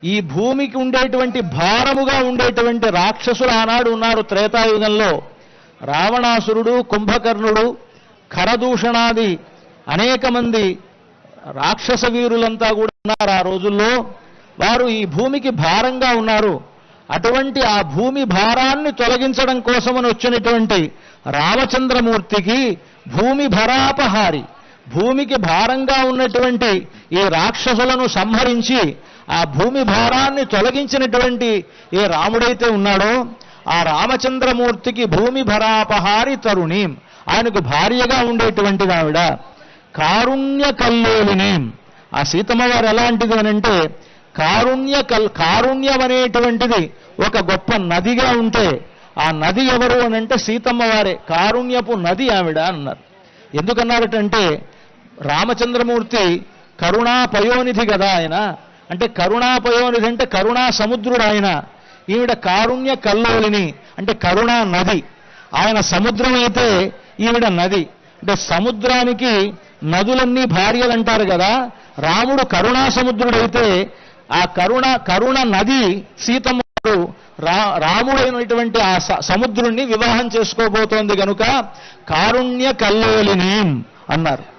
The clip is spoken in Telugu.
ఈ భూమికి ఉండేటువంటి భారముగా ఉండేటువంటి రాక్షసులు ఆనాడు ఉన్నారు త్రేతాయుగంలో. రావణాసురుడు, కుంభకర్ణుడు, ఖరదూషణాది అనేక మంది రాక్షస వీరులంతా కూడా ఉన్నారు ఆ రోజుల్లో. వారు ఈ భూమికి భారంగా ఉన్నారు. అటువంటి ఆ భూమి భారాన్ని తొలగించడం కోసమని వచ్చినటువంటి రామచంద్రమూర్తికి భూమి భరాపహారి, భూమికి భారంగా ఉన్నటువంటి ఈ రాక్షసులను సంహరించి ఆ భూమి భారాన్ని తొలగించినటువంటి ఏ రాముడైతే ఉన్నాడో ఆ రామచంద్రమూర్తికి భూమి భరాపహారి తరుణి, ఆయనకు భార్యగా ఉండేటువంటి ఆవిడ కారుణ్య కల్లోలిని. ఆ సీతమ్మ వారు ఎలాంటిది అనంటే కారుణ్యం అనేటువంటిది ఒక గొప్ప నదిగా ఉంటే ఆ నది ఎవరు అనంటే సీతమ్మ వారే. కారుణ్యపు నది ఆవిడ అన్నారు. ఎందుకన్నారటంటే రామచంద్రమూర్తి కరుణా పయోనిధి కదా ఆయన. అంటే కరుణా పయోనిధి అంటే కరుణా సముద్రుడు ఆయన. ఈవిడ కారుణ్య కల్లోలిని అంటే కరుణా నది. ఆయన సముద్రం అయితే ఈవిడ నది. అంటే సముద్రానికి నదులన్నీ భార్యలు అంటారు కదా. రాముడు కరుణా సముద్రుడైతే ఆ కరుణ నది సీతమ్మ రాముడైనటువంటి ఆ సముద్రుణ్ణి వివాహం చేసుకోబోతోంది కనుక కారుణ్య కల్లోలిని అన్నారు.